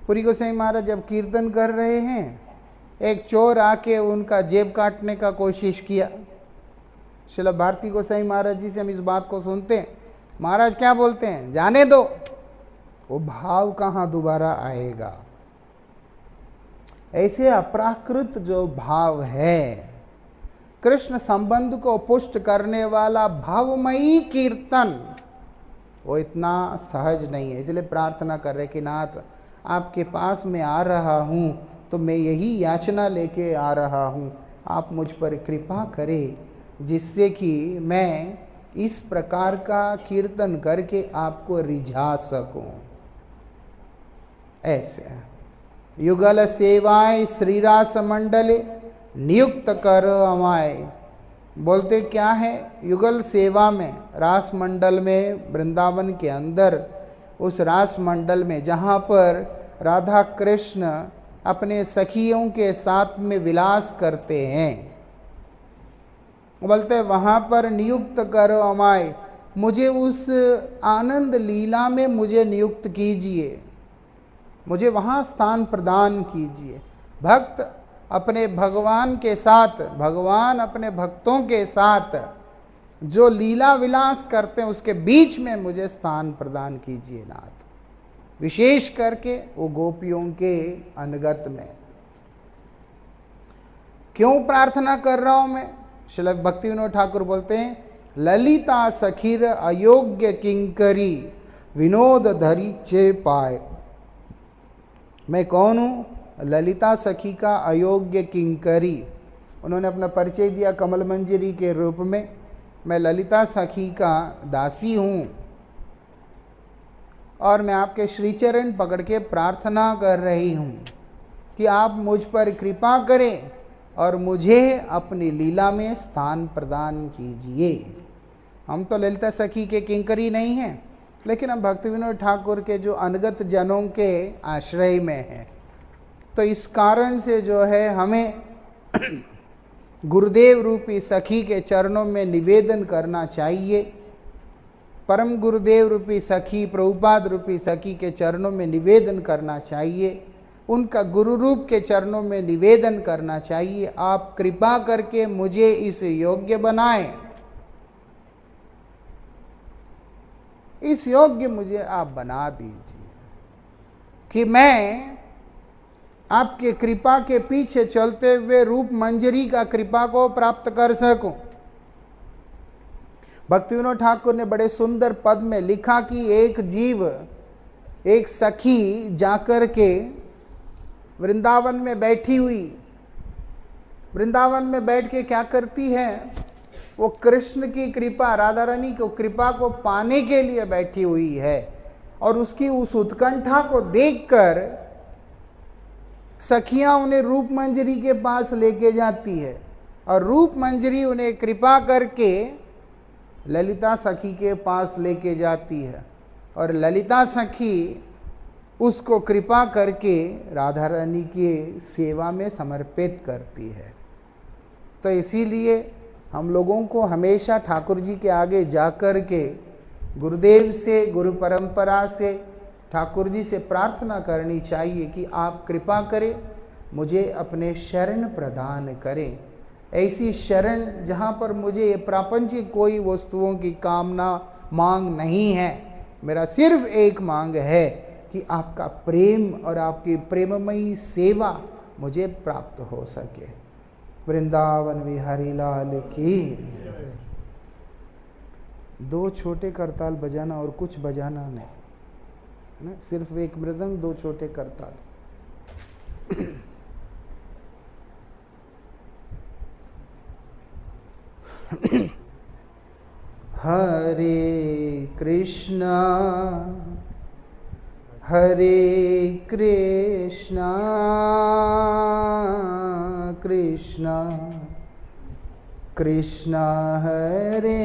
पुरी गोसाई महाराज जब कीर्तन कर रहे हैं, एक चोर आके उनका जेब काटने का कोशिश किया। शिला भारती गोसाई महाराज जी से हम इस बात को सुनते हैं, महाराज क्या बोलते हैं, जाने दो, वो भाव कहाँ दोबारा आएगा। ऐसे अपराकृत जो भाव है, कृष्ण संबंध को पुष्ट करने वाला भावमयी कीर्तन, वो इतना सहज नहीं है। इसलिए प्रार्थना कर रहे कि नाथ आपके पास में आ रहा हूँ तो मैं यही याचना लेके आ रहा हूँ, आप मुझ पर कृपा करें जिससे कि मैं इस प्रकार का कीर्तन करके आपको रिझा सकूं। ऐसे युगल सेवाएं श्रीरास मंडले नियुक्त कर अमाय। बोलते क्या है, युगल सेवा में, रास मंडल में, वृंदावन के अंदर उस रास मंडल में जहाँ पर राधा कृष्ण अपने सखियों के साथ में विलास करते हैं, बोलते वहाँ पर नियुक्त करो अमाय, मुझे उस आनंद लीला में मुझे नियुक्त कीजिए, मुझे वहाँ स्थान प्रदान कीजिए। भक्त अपने भगवान के साथ, भगवान अपने भक्तों के साथ जो लीला विलास करते हैं उसके बीच में मुझे स्थान प्रदान कीजिए नाथ, विशेष करके वो गोपियों के अनगत में। क्यों प्रार्थना कर रहा हूं मैं? श्री भक्ति विनोद ठाकुर बोलते हैं, ललिता सखीर अयोग्य किंकरी विनोद धरी चे पाए। मैं कौन हूं? ललिता सखी का अयोग्य किंकरी। उन्होंने अपना परिचय दिया कमल मंजरी के रूप में, मैं ललिता सखी का दासी हूँ और मैं आपके श्रीचरण पकड़ के प्रार्थना कर रही हूँ कि आप मुझ पर कृपा करें और मुझे अपनी लीला में स्थान प्रदान कीजिए। हम तो ललिता सखी के किंकरी नहीं हैं, लेकिन हम भक्ति विनोद ठाकुर के जो अनगत जनों के आश्रय में हैं, तो इस कारण से जो है हमें गुरुदेव रूपी सखी के चरणों में निवेदन करना चाहिए। परम गुरुदेव रूपी सखी, प्रभुपाद रूपी सखी के चरणों में निवेदन करना चाहिए, उनका गुरु रूप के चरणों में निवेदन करना चाहिए, आप कृपा करके मुझे इस योग्य बनाएं, इस योग्य मुझे आप बना दीजिए कि मैं आपके कृपा के पीछे चलते हुए रूप मंजरी का कृपा को प्राप्त कर सकूं। भक्ति विनोद ठाकुर ने बड़े सुंदर पद में लिखा कि एक जीव, एक सखी जाकर के वृंदावन में बैठी हुई, वृंदावन में बैठ के क्या करती है, वो कृष्ण की कृपा, राधा रानी को कृपा को पाने के लिए बैठी हुई है, और उसकी उस उत्कंठा को देखकर सखियां उन्हें रूप मंजरी के पास लेके जाती है और रूप मंजरी उन्हें कृपा करके ललिता सखी के पास लेके जाती है और ललिता सखी उसको कृपा करके राधा रानी की सेवा में समर्पित करती है। तो इसीलिए हम लोगों को हमेशा ठाकुर जी के आगे जाकर के गुरुदेव से, गुरु परंपरा से, ठाकुर जी से प्रार्थना करनी चाहिए कि आप कृपा करें, मुझे अपने शरण प्रदान करें, ऐसी शरण जहाँ पर मुझे ये प्रापंचिक कोई वस्तुओं की कामना मांग नहीं है, मेरा सिर्फ एक मांग है कि आपका प्रेम और आपकी प्रेममयी सेवा मुझे प्राप्त हो सके। वृंदावन विहारी लाल की। दो छोटे करताल बजाना और कुछ बजाना नहीं, ना, सिर्फ एक मृदंग, दो छोटे करताल। हरे कृष्णा कृष्णा कृष्णा हरे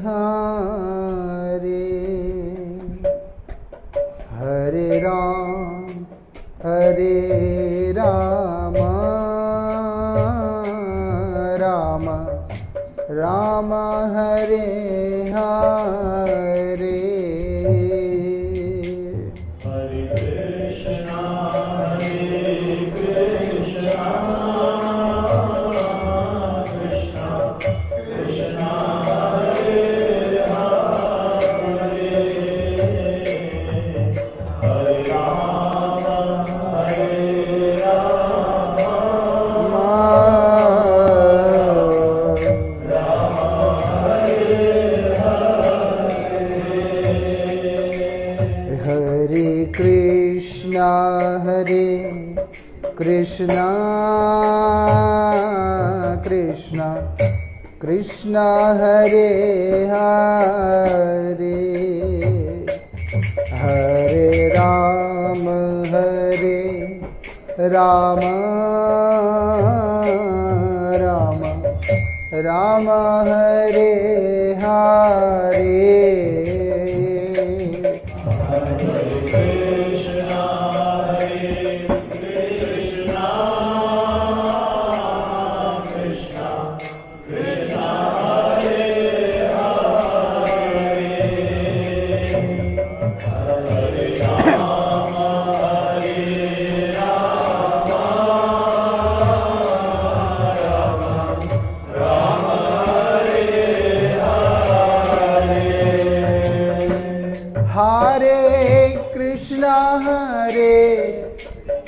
हरे, हरे राम राम राम हरे हरे। कृष्णा कृष्णा कृष्णा हरे हरे, हरे राम राम राम हरे हरे।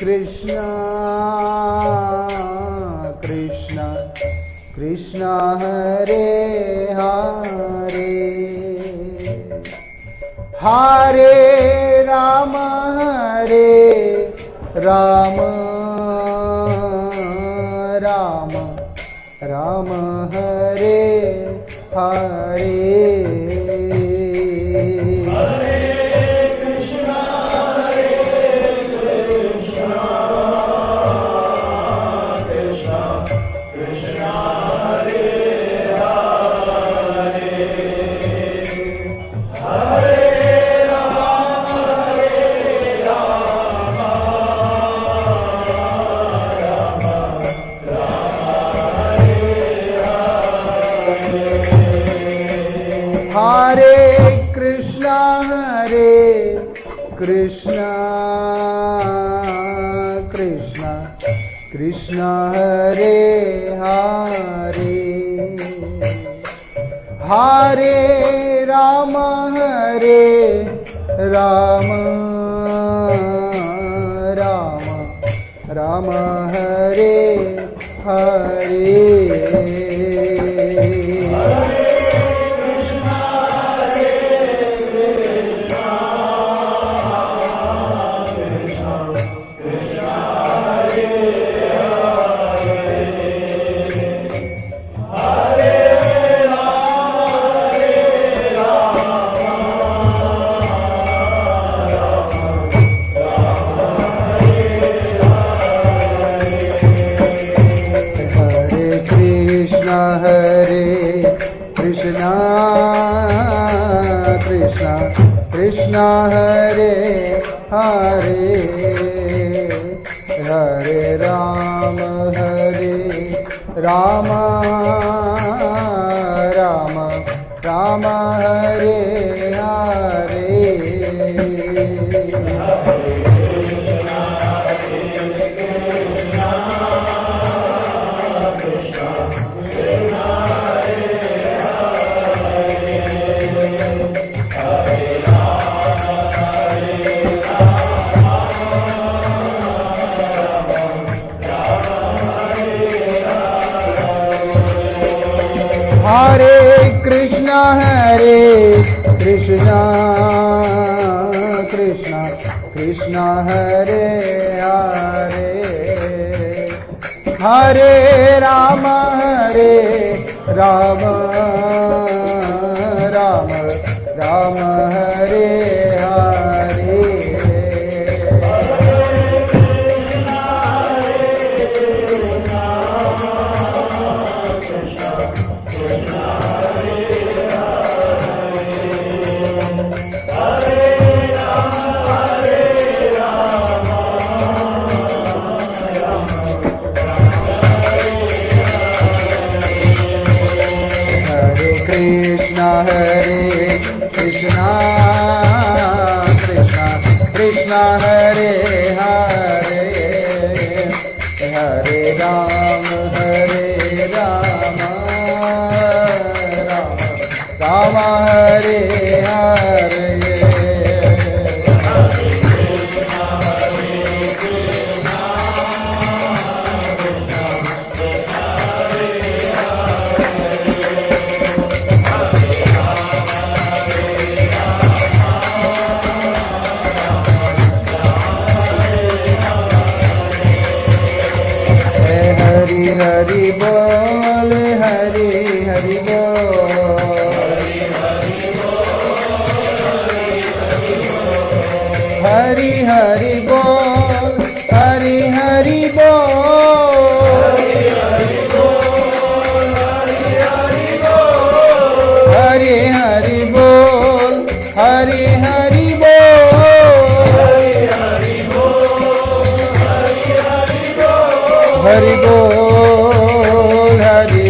कृष्णा कृष्णा कृष्णा हरे हरे, हरे राम राम राम हरे हरे। कृष्णा कृष्णा कृष्णा हरे हरे, हरे राम राम हरे हरे। कृष्णा हरे हरे, हरे राम राम राम हरे हरे। हरे कृष्णा कृष्णा कृष्णा हरे हरे, हरे Ram Ram Ram Hare Hare. Krishna Krishna Krishna Hare Hare Hare Ram Ram Rama Hare Hare। Hari बोल हरि हरि बोल हरि हरि बोल हरि हरि बोल हरि हरि बोल हरि हरि बोल हरि बोल हरि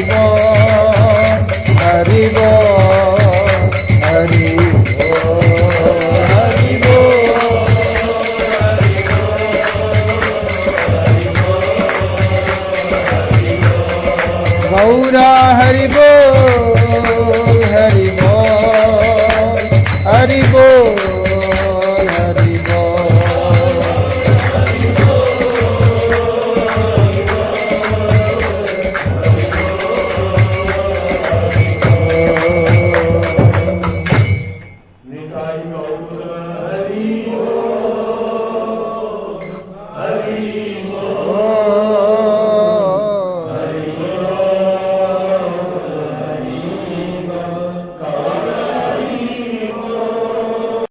गौरा हरि बोल।